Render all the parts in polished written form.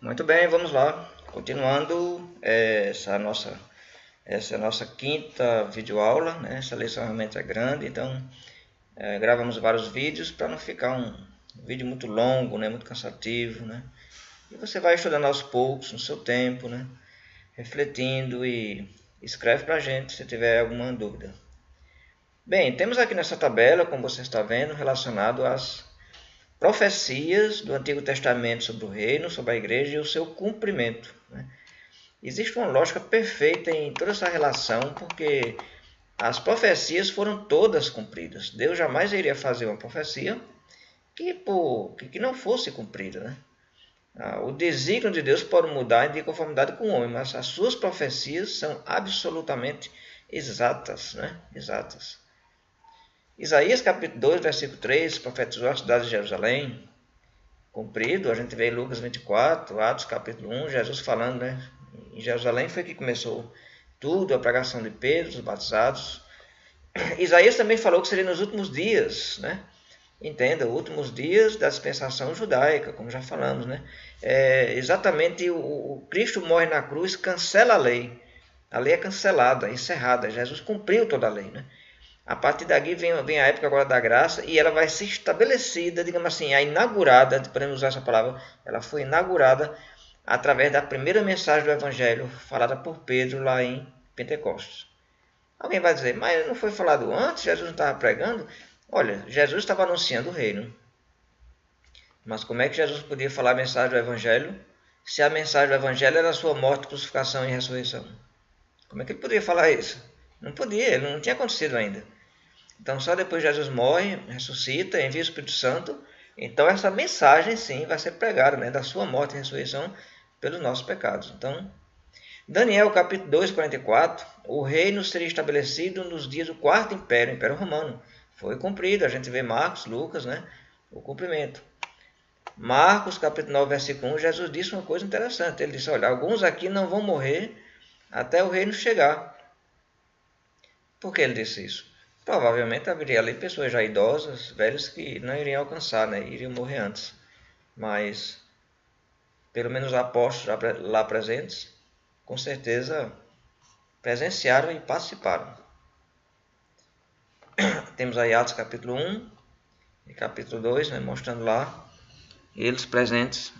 Muito bem, vamos lá. Continuando essa nossa quinta videoaula, né? Essa lição realmente é grande, então gravamos vários vídeos para não ficar um vídeo muito longo, né? Muito cansativo, né? E você vai estudando aos poucos, no seu tempo, né? Refletindo e escreve para a gente se tiver alguma dúvida. Bem, temos aqui nessa tabela, como você está vendo, relacionado às profecias do Antigo Testamento sobre o reino, sobre a igreja e o seu cumprimento, né? Existe uma lógica perfeita em toda essa relação, porque as profecias foram todas cumpridas. Deus jamais iria fazer uma profecia que não fosse cumprida, né? O desígnio de Deus pode mudar de conformidade com o homem, mas as suas profecias são absolutamente exatas, né? Exatas. Isaías capítulo 2, versículo 3, profetizou a cidade de Jerusalém, cumprido. A gente vê em Lucas 24, Atos capítulo 1, Jesus falando, né? Em Jerusalém foi que começou tudo, a pregação de Pedro, os batizados. Isaías também falou que seria nos últimos dias, né? Entenda, últimos dias da dispensação judaica, como já falamos, né? Exatamente o Cristo morre na cruz, cancela a lei. A lei é cancelada, encerrada. Jesus cumpriu toda a lei, né? A partir daqui vem a época agora da graça e ela vai ser estabelecida, digamos assim, a inaugurada, podemos usar essa palavra, ela foi inaugurada através da primeira mensagem do Evangelho falada por Pedro lá em Pentecostes. Alguém vai dizer, mas não foi falado antes? Jesus não estava pregando? Olha, Jesus estava anunciando o reino. Mas como é que Jesus podia falar a mensagem do Evangelho se a mensagem do Evangelho era a sua morte, crucificação e ressurreição? Como é que ele podia falar isso? Não podia, ele não tinha acontecido ainda. Então, só depois Jesus morre, ressuscita, envia o Espírito Santo. Então, essa mensagem, sim, vai ser pregada, né, da sua morte e ressurreição pelos nossos pecados. Então, Daniel, capítulo 2, 44, o reino seria estabelecido nos dias do quarto império, o Império Romano. Foi cumprido, a gente vê Marcos, Lucas, né, o cumprimento. Marcos, capítulo 9, versículo 1, Jesus disse uma coisa interessante. Ele disse, olha, alguns aqui não vão morrer até o reino chegar. Por que ele disse isso? Provavelmente haveria ali pessoas já idosas, velhos, que não iriam alcançar, né? Iriam morrer antes. Mas, pelo menos os apóstolos lá presentes, com certeza presenciaram e participaram. Temos aí Atos capítulo 1 e capítulo 2, né? Mostrando lá eles presentes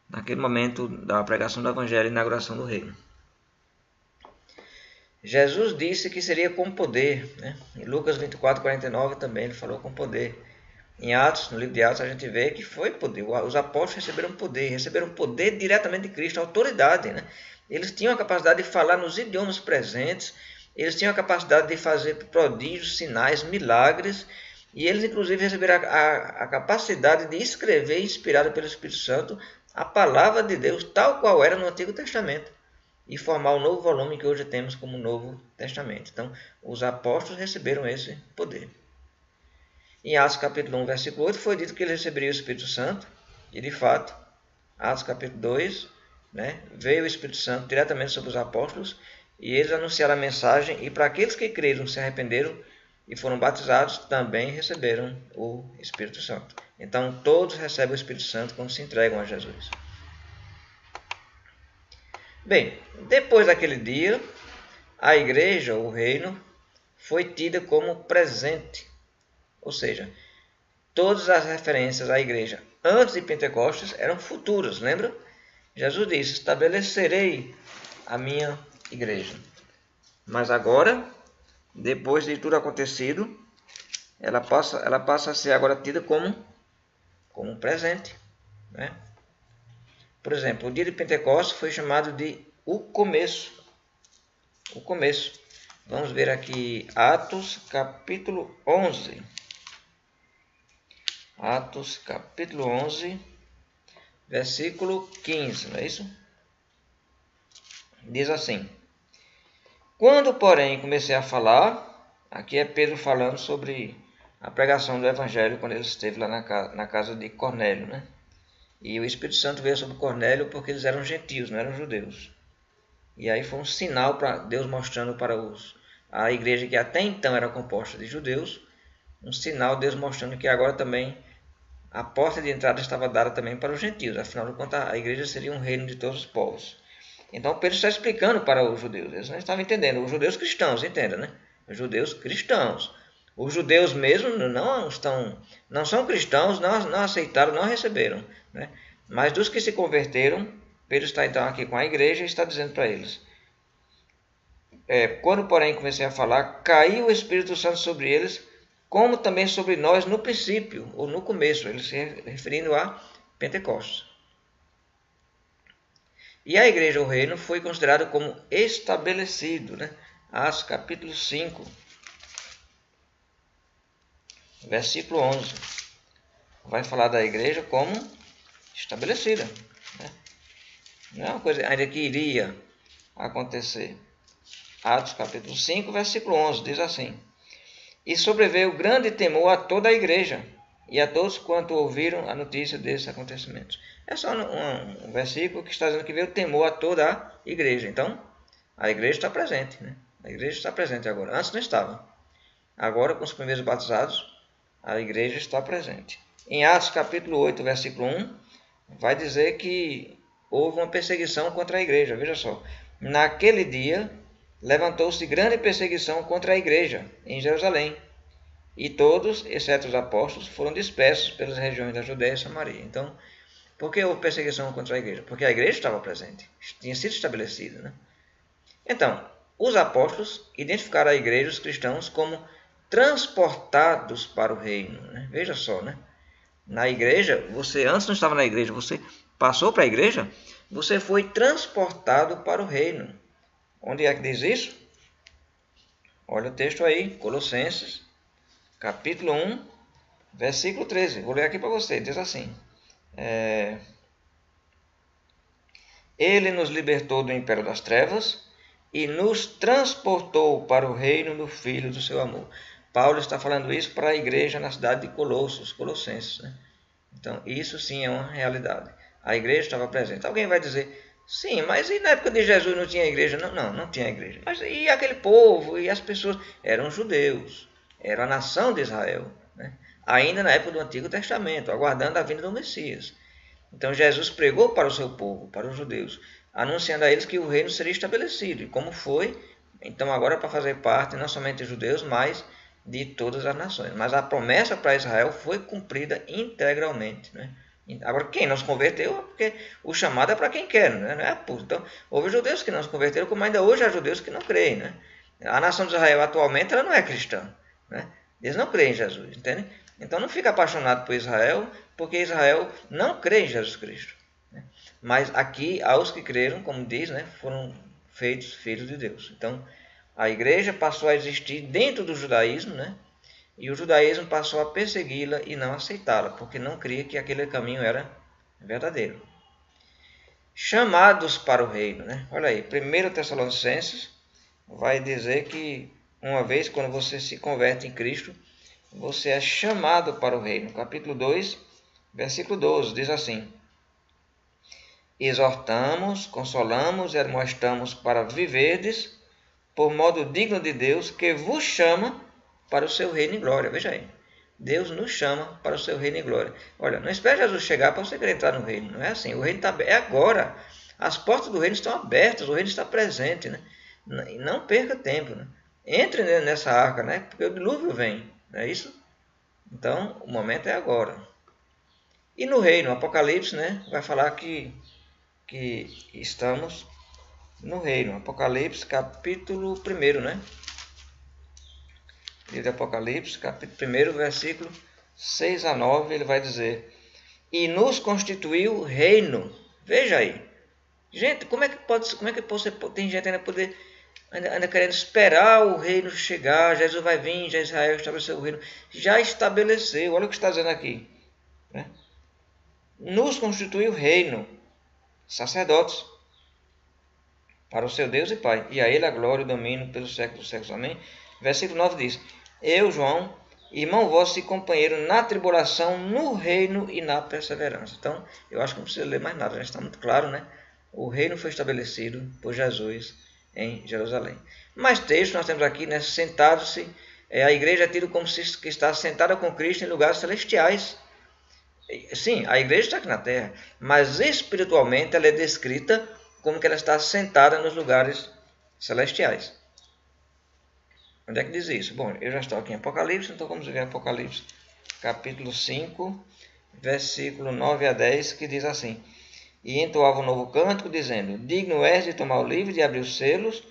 naquele momento da pregação do Evangelho e inauguração do reino. Jesus disse que seria com poder, né? Em Lucas 24, 49 também ele falou com poder. Em Atos, no livro de Atos, a gente vê que foi poder. Os apóstolos receberam poder diretamente de Cristo, autoridade, né? Eles tinham a capacidade de falar nos idiomas presentes, eles tinham a capacidade de fazer prodígios, sinais, milagres, e eles inclusive receberam a capacidade de escrever, inspirado pelo Espírito Santo, a palavra de Deus tal qual era no Antigo Testamento, e formar o novo volume que hoje temos como Novo Testamento. Então, os apóstolos receberam esse poder. Em Atos capítulo 1, versículo 8, foi dito que eles receberiam o Espírito Santo, e de fato, Atos capítulo 2, né, veio o Espírito Santo diretamente sobre os apóstolos, e eles anunciaram a mensagem, e para aqueles que creram, se arrependeram e foram batizados, também receberam o Espírito Santo. Então, todos recebem o Espírito Santo quando se entregam a Jesus. Bem, depois daquele dia, a igreja, o reino, foi tida como presente. Ou seja, todas as referências à igreja antes de Pentecostes eram futuras, lembra? Jesus disse, estabelecerei a minha igreja. Mas agora, depois de tudo acontecido, ela passa a ser agora tida como presente, né? Por exemplo, o dia de Pentecostes foi chamado de o começo. O começo. Vamos ver aqui Atos capítulo 11. Atos capítulo 11, versículo 15, não é isso? Diz assim: quando, porém, comecei a falar, aqui é Pedro falando sobre a pregação do Evangelho quando ele esteve lá na casa de Cornélio, né? E o Espírito Santo veio sobre Cornélio porque eles eram gentios, não eram judeus. E aí foi um sinal para Deus mostrando para a igreja que até então era composta de judeus, um sinal Deus mostrando que agora também a porta de entrada estava dada também para os gentios. Afinal de contas, a igreja seria um reino de todos os povos. Então Pedro está explicando para os judeus. Eles não estavam entendendo. Os judeus cristãos, entenda, né? Os judeus cristãos. Os judeus mesmo não são cristãos, não aceitaram, não receberam, né? Mas dos que se converteram, Pedro está então aqui com a igreja e está dizendo para eles: quando porém comecei a falar, caiu o Espírito Santo sobre eles, como também sobre nós no princípio, ou no começo, ele se referindo a Pentecostes. E a igreja, o reino, foi considerado como estabelecido, né? Atos capítulo 5, versículo 11. Vai falar da igreja como estabelecida, né? Não é uma coisa ainda que iria acontecer. Atos capítulo 5, versículo 11, diz assim: E sobreveio grande temor a toda a igreja, e a todos quanto ouviram a notícia desses acontecimentos. É só um versículo que está dizendo que veio temor a toda a igreja. Então, a igreja está presente, né? A igreja está presente agora. Antes não estava. Agora, com os primeiros batizados, a igreja está presente. Em Atos capítulo 8, versículo 1, vai dizer que houve uma perseguição contra a igreja. Veja só. Naquele dia, levantou-se grande perseguição contra a igreja em Jerusalém. E todos, exceto os apóstolos, foram dispersos pelas regiões da Judéia e Samaria. Então, por que houve perseguição contra a igreja? Porque a igreja estava presente, tinha sido estabelecida, né? Então, os apóstolos identificaram a igreja, os cristãos, como transportados para o reino, né? Veja só, né? Na igreja, você antes não estava na igreja, você passou para a igreja, você foi transportado para o reino. Onde é que diz isso? Olha o texto aí, Colossenses, capítulo 1, versículo 13. Vou ler aqui para você, diz assim: Ele nos libertou do império das trevas e nos transportou para o reino do Filho do seu amor. Paulo está falando isso para a igreja na cidade de Colossos, Colossenses, né? Então, isso sim é uma realidade. A igreja estava presente. Alguém vai dizer: sim, mas e na época de Jesus não tinha igreja? Não tinha igreja. Mas e aquele povo e as pessoas? Eram judeus, era a nação de Israel, né? Ainda na época do Antigo Testamento, aguardando a vinda do Messias. Então Jesus pregou para o seu povo, para os judeus, anunciando a eles que o reino seria estabelecido. E como foi, então agora para fazer parte não somente de judeus, mas de todas as nações. Mas a promessa para Israel foi cumprida integralmente, né? Agora, quem não se converteu, porque o chamado é para quem quer, né? Não é puro. Então, houve judeus que não se converteram, como ainda hoje há judeus que não creem, né? A nação de Israel atualmente ela não é cristã, né? Eles não creem em Jesus, entende? Então não fica apaixonado por Israel, porque Israel não crê em Jesus Cristo, né? Mas aqui, aos que creram, como diz, né, foram feitos filhos de Deus. Então, a igreja passou a existir dentro do judaísmo, né? E o judaísmo passou a persegui-la e não aceitá-la, porque não cria que aquele caminho era verdadeiro. Chamados para o reino, né? Olha aí, 1 Tessalonicenses vai dizer que uma vez quando você se converte em Cristo, você é chamado para o reino. Capítulo 2, versículo 12, diz assim: Exortamos, consolamos e admoestamos para viverdes por modo digno de Deus, que vos chama para o seu reino e glória. Veja aí, Deus nos chama para o seu reino e glória. Olha, não espere Jesus chegar para você querer entrar no reino, não é assim. O reino é agora. As portas do reino estão abertas, o reino está presente, né? Não perca tempo, né? Entre nessa arca, né? Porque o dilúvio vem, não é isso? Então, o momento é agora. E no reino, o Apocalipse, né, vai falar que estamos no reino. Apocalipse, capítulo 1, né? Livro de Apocalipse, capítulo 1, versículo 6 a 9, ele vai dizer: E nos constituiu reino. Veja aí. Gente, como é que você tem gente ainda querendo esperar o reino chegar? Jesus vai vir, já Israel estabeleceu o reino. Já estabeleceu, olha o que está dizendo aqui, né? Nos constituiu reino, sacerdotes, para o seu Deus e Pai, e a ele a glória e o domínio pelos séculos dos séculos. Amém? Versículo 9 diz: Eu, João, irmão vosso e companheiro na tribulação, no reino e na perseverança. Então, eu acho que não precisa ler mais nada, já está muito claro, né? O reino foi estabelecido por Jesus em Jerusalém. Mais texto nós temos aqui, né? Sentado-se, a igreja é tida como se que está sentada com Cristo em lugares celestiais. Sim, a igreja está aqui na terra, mas espiritualmente ela é descrita como que ela está sentada nos lugares celestiais. Onde é que diz isso? Bom, eu já estou aqui em Apocalipse, então vamos ver Apocalipse capítulo 5, versículo 9 a 10, que diz assim: E entoava um novo cântico, dizendo: Digno és de tomar o livro e de abrir os selos,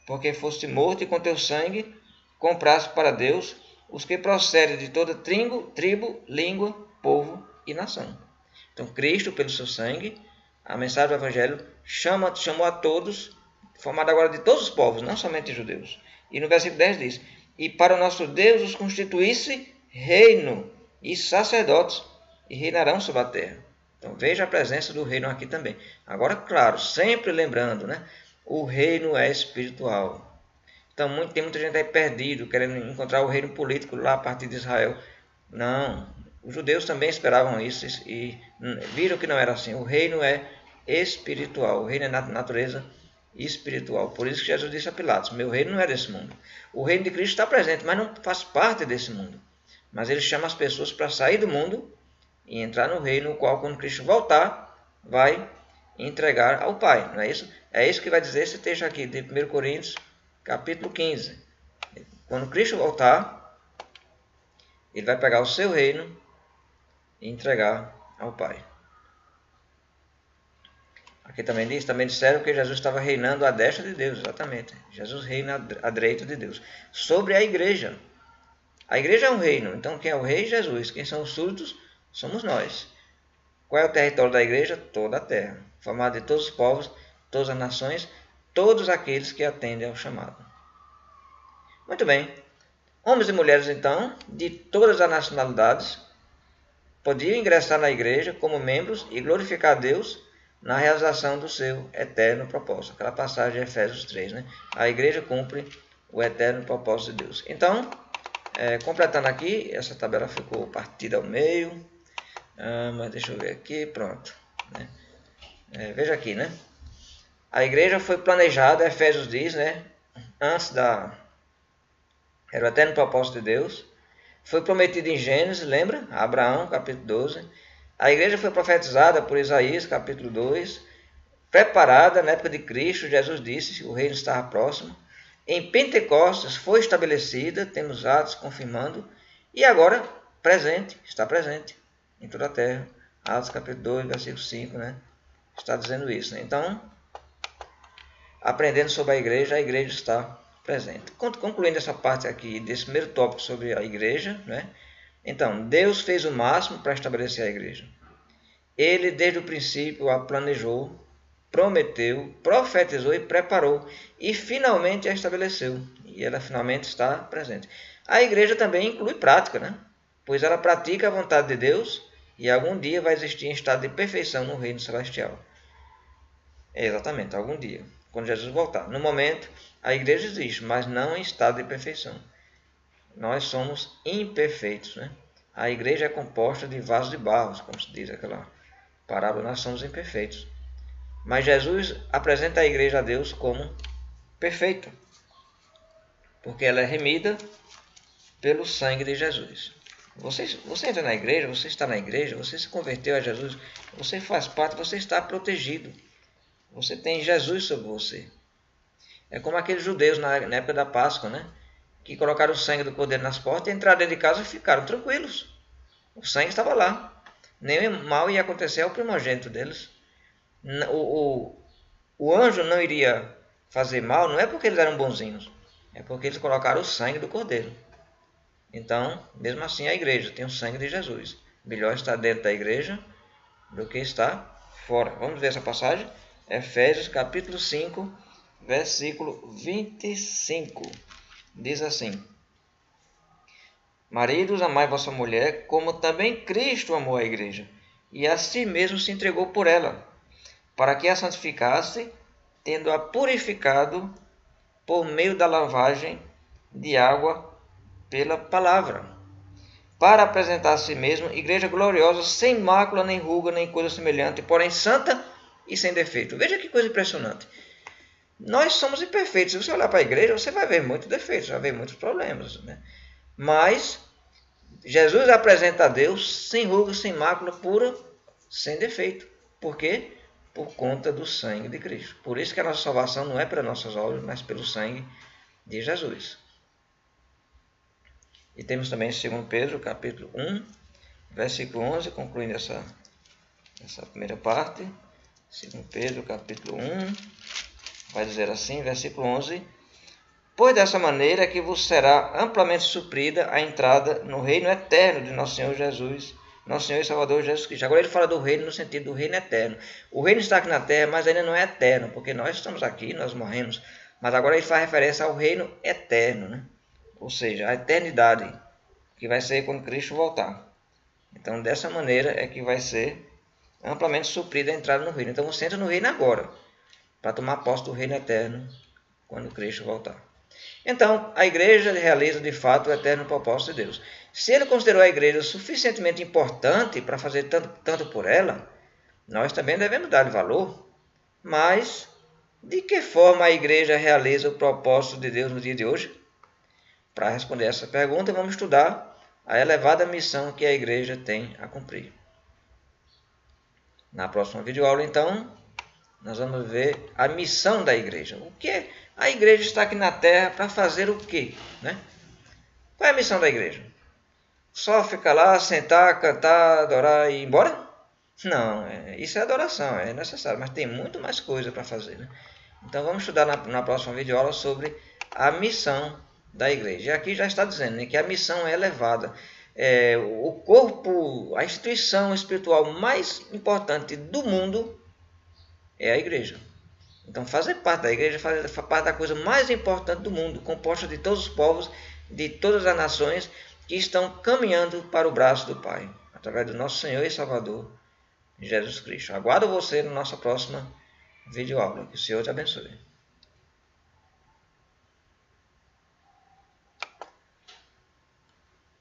porque foste morto e com teu sangue compraste para Deus os que procedem de toda tribo, língua, povo e nação. Então Cristo, pelo seu sangue, a mensagem do Evangelho, chamou a todos, formado agora de todos os povos, não somente judeus. E no versículo 10 diz: E para o nosso Deus os constituísse reino e sacerdotes, e reinarão sobre a terra. Então veja a presença do reino aqui também. Agora, claro, sempre lembrando, né? O reino é espiritual. Então tem muita gente aí perdido, querendo encontrar o reino político lá a partir de Israel. Não, os judeus também esperavam isso e viram que não era assim. O reino é espiritual, o reino é natureza espiritual. Por isso que Jesus disse a Pilatos: meu reino não é desse mundo. O reino de Cristo está presente, mas não faz parte desse mundo. Mas ele chama as pessoas para sair do mundo e entrar no reino, o qual, quando Cristo voltar, vai entregar ao Pai. Não é isso? É isso que vai dizer esse texto aqui de 1 Coríntios, capítulo 15. Quando Cristo voltar, ele vai pegar o seu reino e entregar ao Pai. Aqui também diz, também disseram que Jesus estava reinando à destra de Deus, exatamente. Jesus reina à direita de Deus. Sobre a igreja. A igreja é um reino, então quem é o rei? Jesus. Quem são os súditos? Somos nós. Qual é o território da igreja? Toda a terra, formada de todos os povos, todas as nações, todos aqueles que atendem ao chamado. Muito bem. Homens e mulheres, então, de todas as nacionalidades, podiam ingressar na igreja como membros e glorificar a Deus na realização do seu eterno propósito. Aquela passagem de Efésios 3, né? A igreja cumpre o eterno propósito de Deus. Então, completando aqui, essa tabela ficou partida ao meio, mas deixa eu ver aqui, pronto. Né? Veja aqui, né? A igreja foi planejada, Efésios diz, né? Era o eterno propósito de Deus. Foi prometido em Gênesis, lembra? Abraão, capítulo 12. A igreja foi profetizada por Isaías, capítulo 2. Preparada na época de Cristo, Jesus disse que o reino estava próximo. Em Pentecostes foi estabelecida, temos Atos confirmando. E agora, está presente em toda a terra. Atos capítulo 2, versículo 5, né? Está dizendo isso. Né? Então, aprendendo sobre a igreja está presente. Concluindo essa parte aqui desse primeiro tópico sobre a igreja, né? Então, Deus fez o máximo para estabelecer a igreja. Ele, desde o princípio, a planejou, prometeu, profetizou e preparou. E finalmente a estabeleceu. E ela finalmente está presente. A igreja também inclui prática, né? Pois ela pratica a vontade de Deus e algum dia vai existir em estado de perfeição no reino celestial. Exatamente, algum dia, quando Jesus voltar. No momento, a igreja existe, mas não em estado de perfeição. Nós somos imperfeitos, né? A igreja é composta de vasos de barro, como se diz aquela parábola, nós somos imperfeitos. Mas Jesus apresenta a igreja a Deus como perfeita, porque ela é remida pelo sangue de Jesus. Você entra na igreja, você está na igreja, você se converteu a Jesus, você faz parte, você está protegido. Você tem Jesus sobre você. É como aqueles judeus na época da Páscoa, né? Que colocaram o sangue do cordeiro nas portas, entraram dentro de casa e ficaram tranquilos. O sangue estava lá. Nem mal ia acontecer ao primogênito deles. O anjo não iria fazer mal, não é porque eles eram bonzinhos. É porque eles colocaram o sangue do cordeiro. Então, mesmo assim, a igreja tem o sangue de Jesus. Melhor estar dentro da igreja do que estar fora. Vamos ver essa passagem? Efésios capítulo 5, versículo 25. Diz assim: Maridos, amai vossa mulher, como também Cristo amou a igreja, e a si mesmo se entregou por ela, para que a santificasse, tendo-a purificado por meio da lavagem de água pela palavra, para apresentar a si mesmo igreja gloriosa, sem mácula, nem ruga, nem coisa semelhante, porém santa e sem defeito. Veja que coisa impressionante. Nós somos imperfeitos. Se você olhar para a igreja, você vai ver muitos defeitos, vai ver muitos problemas, né? Mas Jesus apresenta a Deus sem ruga, sem mácula, pura, sem defeito. Por quê? Por conta do sangue de Cristo. Por isso que a nossa salvação não é pelas nossas obras, mas pelo sangue de Jesus. E temos também 2 Pedro, capítulo 1, versículo 11, concluindo essa primeira parte. 2 Pedro, capítulo 1, vai dizer assim, versículo 11: Pois dessa maneira que vos será amplamente suprida a entrada no reino eterno de nosso Senhor Jesus, nosso Senhor e Salvador Jesus Cristo. Agora ele fala do reino no sentido do reino eterno. O reino está aqui na terra, mas ainda não é eterno, porque nós estamos aqui, nós morremos. Mas agora ele faz referência ao reino eterno, né? Ou seja, a eternidade, que vai ser quando Cristo voltar. Então, dessa maneira é que vai ser amplamente suprida a entrada no reino. Então, você entra no reino agora, para tomar posse do reino eterno, quando Cristo voltar. Então, a igreja realiza de fato o eterno propósito de Deus. Se ele considerou a igreja suficientemente importante para fazer tanto por ela, nós também devemos dar-lhe valor. Mas, de que forma a igreja realiza o propósito de Deus no dia de hoje? Para responder essa pergunta, vamos estudar a elevada missão que a igreja tem a cumprir. Na próxima videoaula, então, nós vamos ver a missão da igreja. O que é? A igreja está aqui na terra para fazer o quê? Né? Qual é a missão da igreja? Só ficar lá, sentar, cantar, adorar e ir embora? Não, isso é adoração, é necessário, mas tem muito mais coisa para fazer. Né? Então vamos estudar na próxima videoaula sobre a missão da igreja. E aqui já está dizendo, né, que a missão é elevada. O corpo, a instituição espiritual mais importante do mundo é a igreja. Então fazer parte da igreja, fazer parte da coisa mais importante do mundo, composta de todos os povos, de todas as nações que estão caminhando para o braço do Pai, através do nosso Senhor e Salvador, Jesus Cristo. Aguardo você na nossa próxima videoaula. Que o Senhor te abençoe.